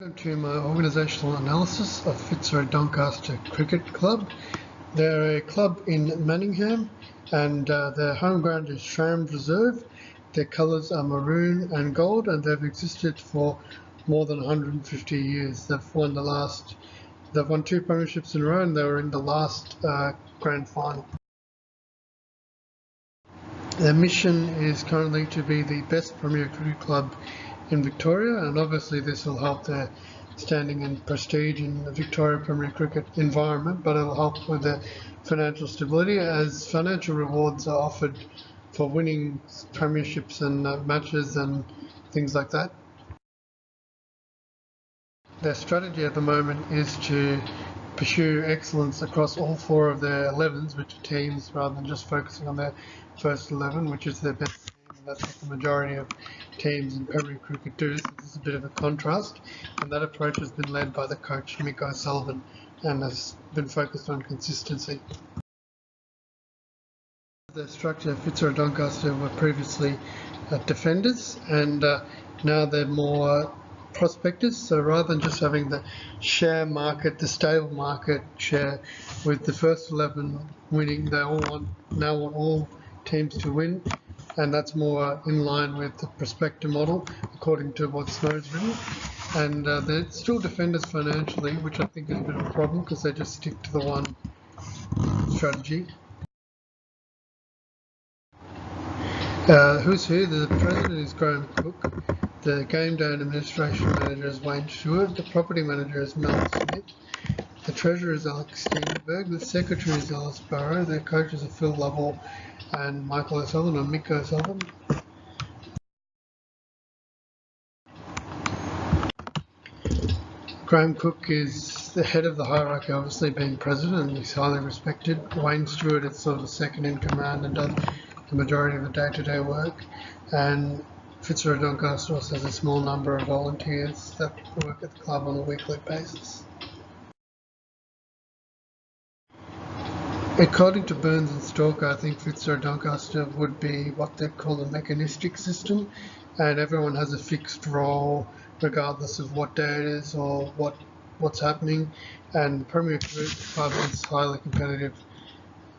Welcome to my organisational analysis of Fitzroy Doncaster Cricket Club. They're a club in Manningham and their home ground is Shram Reserve. Their colours are maroon and gold and they've existed for more than 150 years. They've won two premierships in a row and they were in the last grand final. Their mission is currently to be the best premier cricket club in Victoria, and obviously this will help their standing and prestige in the Victoria Premier Cricket environment, but it'll help with their financial stability as financial rewards are offered for winning premierships and matches and things like that. Their strategy at the moment is to pursue excellence across all four of their 11s, which are teams, rather than just focusing on their first 11, which is their best team. That's what the majority of teams in Premier Cricket do. So this is a bit of a contrast, and that approach has been led by the coach Mick O'Sullivan and has been focused on consistency. The structure of Fitzroy Doncaster were previously defenders, and now they're more prospectors. So rather than just having the share market, the stable market share with the first 11 winning, they now want all teams to win, and that's more in line with the prospector model according to what Snow's written. And they're still defenders financially, which I think is a bit of a problem because they just stick to the one strategy. Who's who? The president is Graham Cook. The game day and administration manager is Wayne Stewart. The property manager is Mel Smith. The treasurer is Alex Steenberg. The secretary is Alice Barrow. Their coaches are Phil Lovell and Michael O'Sullivan, or Mick O'Sullivan. Graham Cook is the head of the hierarchy, obviously being president, and he's highly respected. Wayne Stewart is sort of the second in command and does the majority of the day-to-day work. And Fitzroy Doncaster also has a small number of volunteers that work at the club on a weekly basis. According to Burns and Stalker, I think Fitzroy Doncaster would be what they call a mechanistic system, and everyone has a fixed role regardless of what day it is or what's happening, and Premier Cricket Club is highly competitive,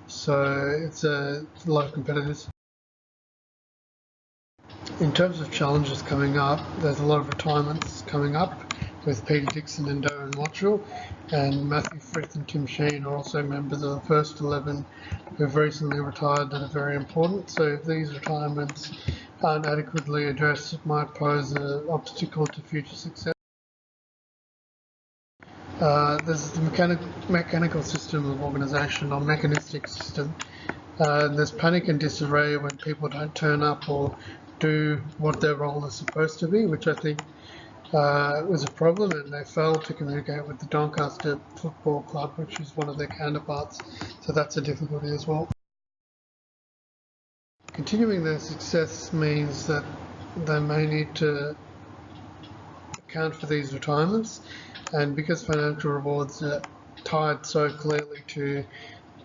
so it's a lot of competitors. In terms of challenges coming up, there's a lot of retirements coming up with Peter Dixon and Darren Wattrell, and Matthew Frith and Tim Sheen are also members of the first 11 who have recently retired that are very important. So if these retirements aren't adequately addressed, it might pose an obstacle to future success. There's the mechanical system of organisation, or mechanistic system. There's panic and disarray when people don't turn up or do what their role is supposed to be, which I think was a problem, and they failed to communicate with the Doncaster Football Club, which is one of their counterparts, so that's a difficulty as well. Continuing their success means that they may need to account for these retirements, and because financial rewards are tied so clearly to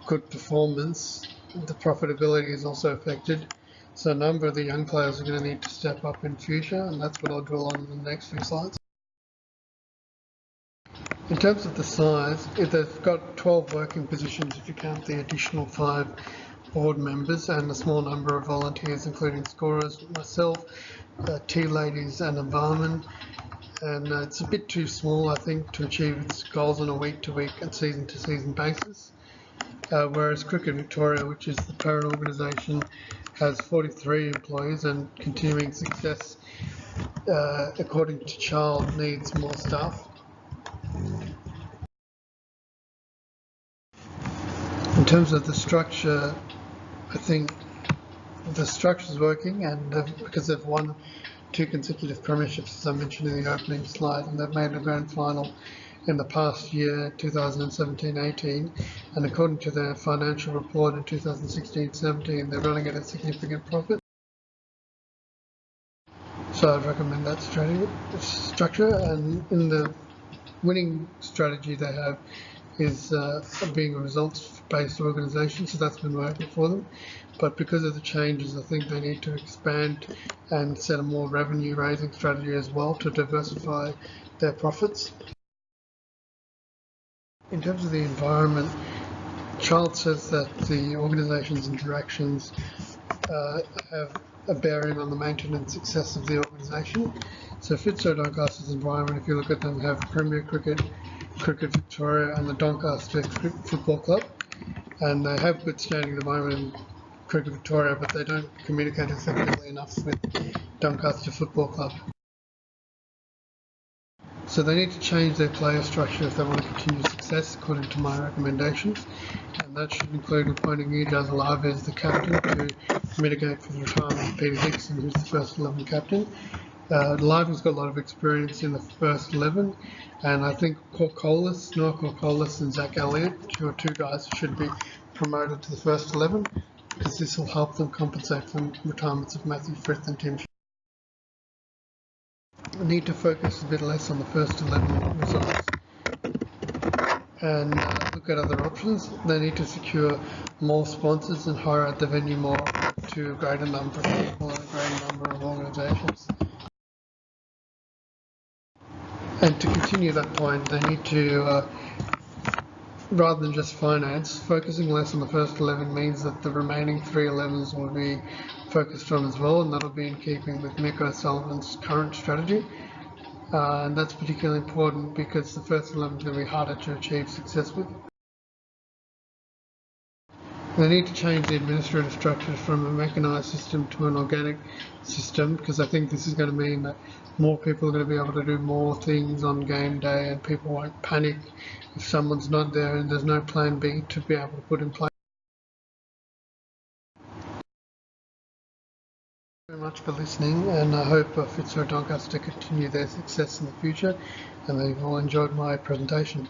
good performance, the profitability is also affected. So a number of the young players are going to need to step up in future, and that's what I'll dwell on in the next few slides. In terms of the size, they've got 12 working positions if you count the additional 5 board members and a small number of volunteers, including scorers, myself, tea ladies and a barman. And it's a bit too small, I think, to achieve its goals on a week-to-week and season-to-season basis. Whereas Cricket Victoria, which is the parent organisation, has 43 employees, and continuing success, according to Child, needs more staff. In terms of the structure, I think the structure is working, and because they've won 2 consecutive premierships, as I mentioned in the opening slide, and they've made a grand final in the past year, 2017-18, and according to their financial report in 2016-17, they're running at a significant profit. So I'd recommend that structure, and in the winning strategy they have is being a results based organisation, so that's been working for them. But because of the changes, I think they need to expand and set a more revenue raising strategy as well to diversify their profits. In terms of the environment, Charles says that the organisation's interactions have a bearing on the maintenance success of the organisation. So Fitzroy Doncaster's environment, if you look at them, have Premier Cricket, Cricket Victoria and the Doncaster Football Club, and they have good standing at the moment in Cricket Victoria, but they don't communicate effectively enough with Doncaster Football Club. So they need to change their player structure if they want to continue success, according to my recommendations. And that should include appointing Ijaz Alavi as the captain to mitigate for the retirement of Peter Dixon, who's the first 11 captain. Alavi's got a lot of experience in the first 11, and I think Noah Corcolis and Zach Elliott, who are two guys who should be promoted to the first 11, because this will help them compensate for retirements of Matthew Frith and Tim. Need to focus a bit less on the first 11 results and look at other options. They need to secure more sponsors and hire at the venue more to a greater number of people and a greater number of organisations. And to continue that point, they need to, rather than just finance, focusing less on the first 11 means that the remaining 3 11s will be focused on as well, and that'll be in keeping with Mick O'Sullivan's current strategy. And that's particularly important because the first 11 is going to be harder to achieve success with. They need to change the administrative structures from a mechanised system to an organic system, because I think this is going to mean that more people are going to be able to do more things on game day, and people won't panic if someone's not there and there's no plan B to be able to put in place. Thank you very much for listening, and I hope Fitzroy Doncaster continue their success in the future, and they've all enjoyed my presentation.